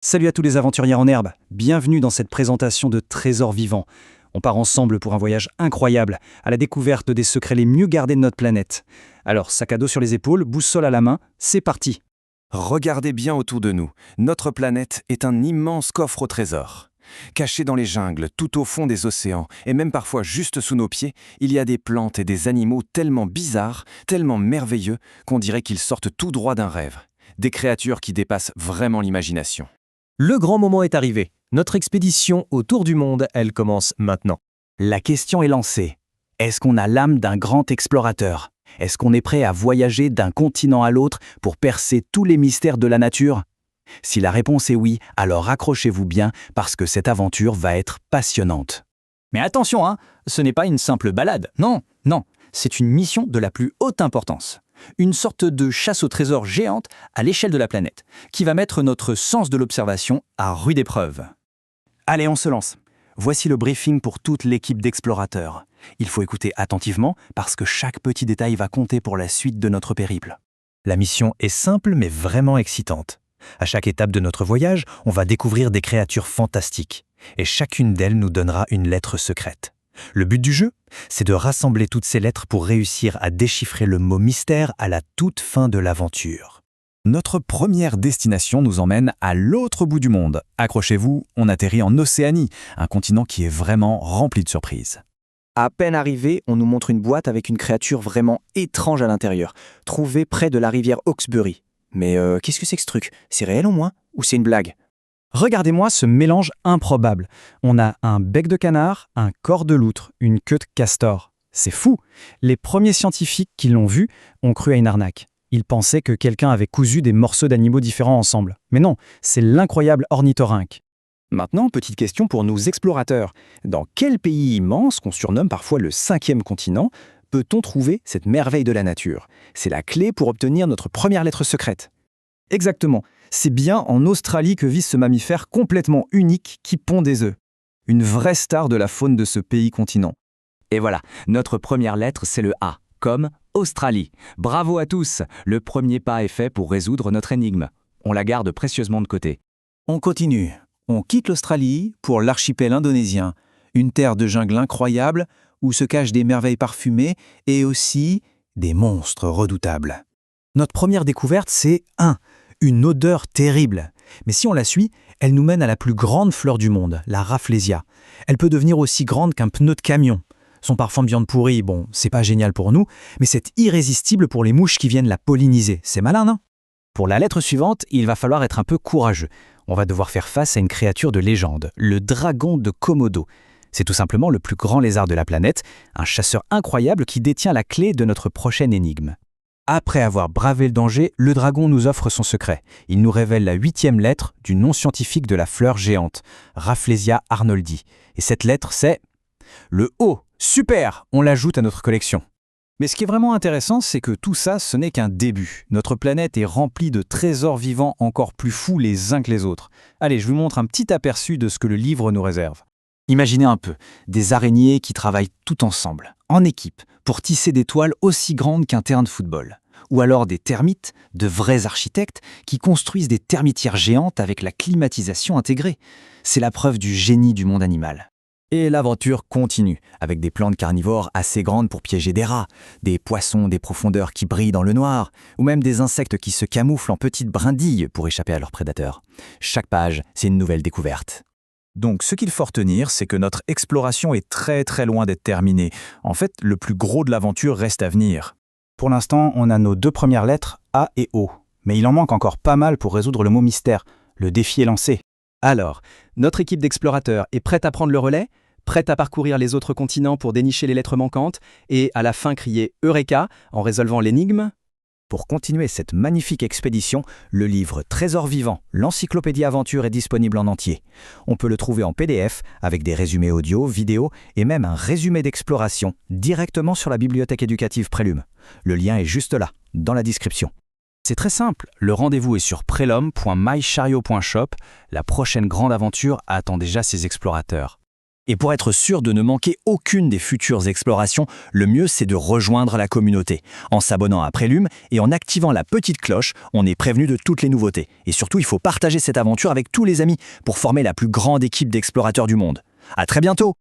Salut à tous les aventuriers en herbe, bienvenue dans cette présentation de Trésors vivants. On part ensemble pour un voyage incroyable, à la découverte des secrets les mieux gardés de notre planète. Alors, sac à dos sur les épaules, boussole à la main, c'est parti. Regardez bien autour de nous. Notre planète est un immense coffre au trésor. Caché dans les jungles, tout au fond des océans, et même parfois juste sous nos pieds, il y a des plantes et des animaux tellement bizarres, tellement merveilleux, qu'on dirait qu'ils sortent tout droit d'un rêve. Des créatures qui dépassent vraiment l'imagination. Le grand moment est arrivé. Notre expédition autour du monde, elle commence maintenant. La question est lancée. Est-ce qu'on a l'âme d'un grand explorateur ? Est-ce qu'on est prêt à voyager d'un continent à l'autre pour percer tous les mystères de la nature ? Si la réponse est oui, alors accrochez-vous bien parce que cette aventure va être passionnante. Mais attention, ce n'est pas une simple balade. Non, c'est une mission de la plus haute importance. Une sorte de chasse au trésor géante à l'échelle de la planète, qui va mettre notre sens de l'observation à rude épreuve. Allez, on se lance. Voici le briefing pour toute l'équipe d'explorateurs. Il faut écouter attentivement parce que chaque petit détail va compter pour la suite de notre périple. La mission est simple mais vraiment excitante. À chaque étape de notre voyage, on va découvrir des créatures fantastiques. Et chacune d'elles nous donnera une lettre secrète. Le but du jeu, c'est de rassembler toutes ces lettres pour réussir à déchiffrer le mot mystère à la toute fin de l'aventure. Notre première destination nous emmène à l'autre bout du monde. Accrochez-vous, on atterrit en Océanie, un continent qui est vraiment rempli de surprises. À peine arrivé, on nous montre une boîte avec une créature vraiment étrange à l'intérieur, trouvée près de la rivière Hawkesbury. Mais qu'est-ce que c'est que ce truc ? C'est réel au moins ? Ou c'est une blague ? Regardez-moi ce mélange improbable. On a un bec de canard, un corps de loutre, une queue de castor. C'est fou. Les premiers scientifiques qui l'ont vu ont cru à une arnaque. Ils pensaient que quelqu'un avait cousu des morceaux d'animaux différents ensemble. Mais non, c'est l'incroyable ornithorynque. Maintenant, petite question pour nous explorateurs. Dans quel pays immense, qu'on surnomme parfois le 5e continent, peut-on trouver cette merveille de la nature ? C'est la clé pour obtenir notre première lettre secrète. Exactement, c'est bien en Australie que vit ce mammifère complètement unique qui pond des œufs. Une vraie star de la faune de ce pays-continent. Et voilà, notre première lettre, c'est le A, comme Australie. Bravo à tous, le premier pas est fait pour résoudre notre énigme. On la garde précieusement de côté. On continue. On quitte l'Australie pour l'archipel indonésien, une terre de jungle incroyable où se cachent des merveilles parfumées et aussi des monstres redoutables. Notre première découverte, c'est une odeur terrible. Mais si on la suit, elle nous mène à la plus grande fleur du monde, la Rafflesia. Elle peut devenir aussi grande qu'un pneu de camion. Son parfum de viande pourrie, c'est pas génial pour nous, mais c'est irrésistible pour les mouches qui viennent la polliniser. C'est malin, non ? Pour la lettre suivante, il va falloir être un peu courageux. On va devoir faire face à une créature de légende, le dragon de Komodo. C'est tout simplement le plus grand lézard de la planète, un chasseur incroyable qui détient la clé de notre prochaine énigme. Après avoir bravé le danger, le dragon nous offre son secret. Il nous révèle la 8e lettre du nom scientifique de la fleur géante, Rafflesia arnoldi. Et cette lettre, c'est le O. Super ! On l'ajoute à notre collection. Mais ce qui est vraiment intéressant, c'est que tout ça, ce n'est qu'un début. Notre planète est remplie de trésors vivants encore plus fous les uns que les autres. Allez, je vous montre un petit aperçu de ce que le livre nous réserve. Imaginez un peu, des araignées qui travaillent tout ensemble, en équipe, pour tisser des toiles aussi grandes qu'un terrain de football. Ou alors des termites, de vrais architectes, qui construisent des termitières géantes avec la climatisation intégrée. C'est la preuve du génie du monde animal. Et l'aventure continue, avec des plantes carnivores assez grandes pour piéger des rats, des poissons des profondeurs qui brillent dans le noir, ou même des insectes qui se camouflent en petites brindilles pour échapper à leurs prédateurs. Chaque page, c'est une nouvelle découverte. Donc ce qu'il faut retenir, c'est que notre exploration est très très loin d'être terminée. En fait, le plus gros de l'aventure reste à venir. Pour l'instant, on a nos 2 premières lettres, A et O. Mais il en manque encore pas mal pour résoudre le mot mystère. Le défi est lancé. Alors, notre équipe d'explorateurs est prête à prendre le relais ? Prête à parcourir les autres continents pour dénicher les lettres manquantes et à la fin crier « Eureka » en résolvant l'énigme ? Pour continuer cette magnifique expédition, le livre Trésors vivants, l'encyclopédie aventure est disponible en entier. On peut le trouver en PDF avec des résumés audio, vidéo et même un résumé d'exploration directement sur la bibliothèque éducative Prélume. Le lien est juste là, dans la description. C'est très simple, le rendez-vous est sur prelum.mychariot.shop. La prochaine grande aventure attend déjà ses explorateurs. Et pour être sûr de ne manquer aucune des futures explorations, le mieux c'est de rejoindre la communauté. En s'abonnant à Prélume et en activant la petite cloche, on est prévenu de toutes les nouveautés. Et surtout, il faut partager cette aventure avec tous les amis pour former la plus grande équipe d'explorateurs du monde. À très bientôt!